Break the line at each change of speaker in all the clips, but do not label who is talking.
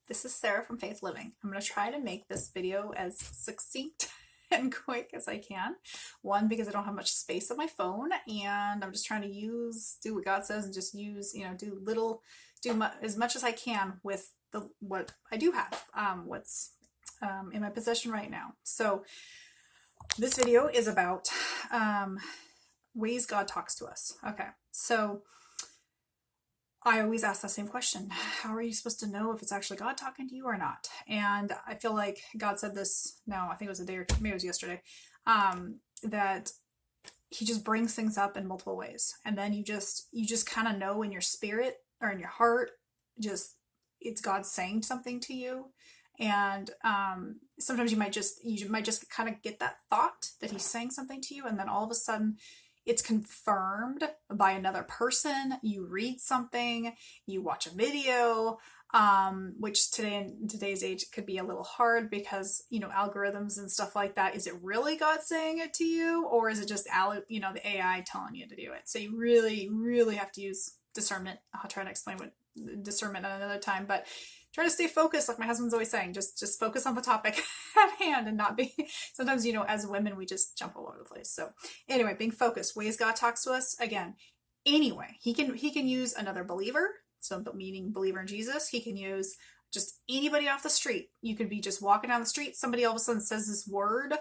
This is Sarah from Faith Living. I'm going to try to make this video as succinct and quick as I can. One, because I don't have much space on my phone, and I'm just trying to do what God says and just do as much as I can with what I do have, what's in my possession right now. So this video is about ways God talks to us. Okay, so I always ask that same question. How are you supposed to know if it's actually God talking to you or not? And I feel like God said this, no, I think it was a day or two, maybe it was yesterday, that he just brings things up in multiple ways. And then you just kind of know in your spirit or in your heart, it's God saying something to you. And sometimes you might just kind of get that thought that he's saying something to you. And then all of a sudden it's confirmed by another person. You read something, you watch a video, which in today's age could be a little hard because, algorithms and stuff like that. Is it really God saying it to you, or is it just, the AI telling you to do it? So you really, really have to use discernment. I'll try to explain what discernment at another time, but try to stay focused, like my husband's always saying. Just focus on the topic at hand and not be, sometimes, as women, we just jump all over the place. So anyway, being focused, ways God talks to us. Again, anyway, he can use another believer, so meaning believer in Jesus. He can use just anybody off the street. You could be just walking down the street, somebody all of a sudden says this word,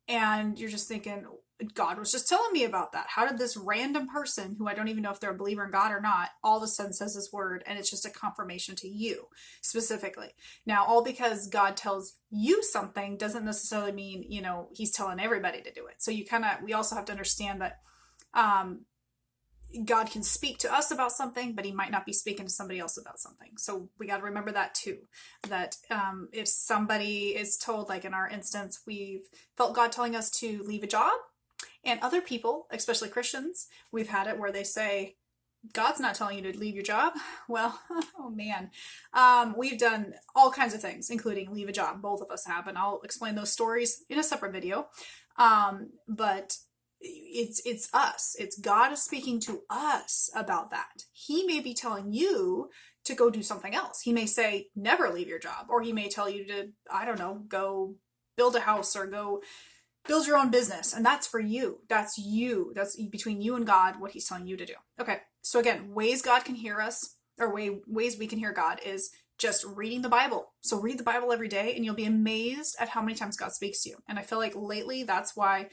and you're just thinking, God was just telling me about that. How did this random person, who I don't even know if they're a believer in God or not, all of a sudden says this word, and it's just a confirmation to you specifically. Now, all because God tells you something doesn't necessarily mean, he's telling everybody to do it. So we also have to understand that God can speak to us about something, but he might not be speaking to somebody else about something. So we got to remember that too, that if somebody is told, like in our instance, we've felt God telling us to leave a job, and other people, especially Christians, we've had it where they say, God's not telling you to leave your job. Well, oh man, we've done all kinds of things, including leave a job. Both of us have, and I'll explain those stories in a separate video. But it's us. It's God is speaking to us about that. He may be telling you to go do something else. He may say, never leave your job. Or he may tell you to, I don't know, go build a house or go build your own business. And that's for you. That's you. That's between you and God, what he's telling you to do. Okay. So again, ways God can hear us, or ways we can hear God, is just reading the Bible. So read the Bible every day and you'll be amazed at how many times God speaks to you. And I feel like lately that's why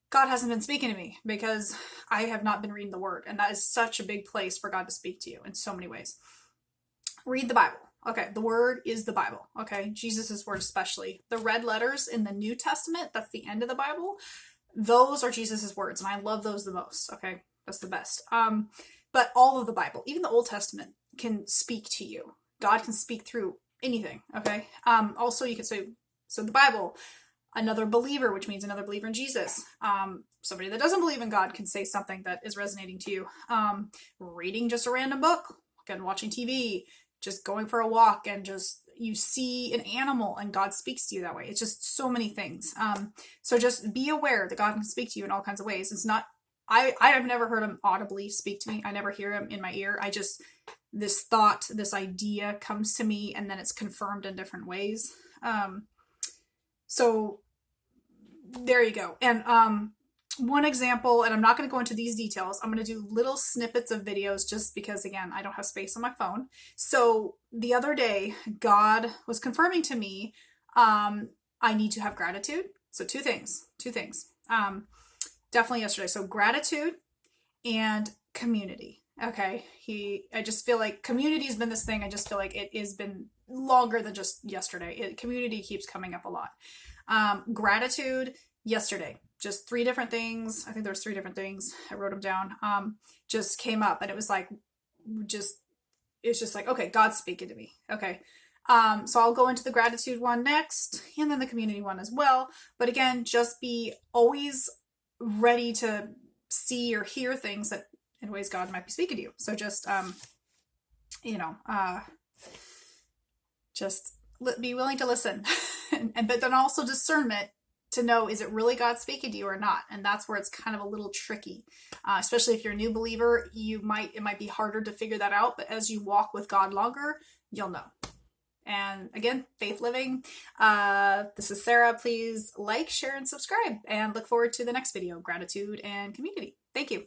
God hasn't been speaking to me, because I have not been reading the word. And that is such a big place for God to speak to you in so many ways. Read the Bible. Okay, the word is the Bible. Okay, Jesus' word especially. The red letters in the New Testament, that's the end of the Bible, those are Jesus' words, and I love those the most. Okay, that's the best. But all of the Bible, even the Old Testament, can speak to you. God can speak through anything. Okay. Also, you could say, so the Bible, another believer, which means another believer in Jesus. Somebody that doesn't believe in God can say something that is resonating to you. Reading just a random book, again, watching TV, just going for a walk, and just you see an animal and God speaks to you that way. It's just so many things. So just be aware that God can speak to you in all kinds of ways. It's not, I have never heard him audibly speak to me. I never hear him in my ear. This thought, this idea comes to me, and then it's confirmed in different ways. So there you go. And one example, and I'm not going to go into these details, I'm going to do little snippets of videos just because, again, I don't have space on my phone. So the other day, God was confirming to me, I need to have gratitude. So two things, definitely yesterday. So gratitude and community. Okay. I just feel like community has been this thing. I just feel like it has been longer than just yesterday. Community keeps coming up a lot. Gratitude yesterday, just 3 different things. I think there's 3 different things. I wrote them down. Just came up, and it was like, it's just like, okay, God's speaking to me. Okay. So I'll go into the gratitude one next, and then the community one as well. But again, just be always ready to see or hear things that in ways God might be speaking to you. So just, just be willing to listen, but then also discernment to know, is it really God speaking to you or not? And that's where it's kind of a little tricky, especially if you're a new believer. It might be harder to figure that out, but as you walk with God longer, you'll know. And again, faith living. This is Sarah. Please like, share, and subscribe, and look forward to the next video. Gratitude and community. Thank you.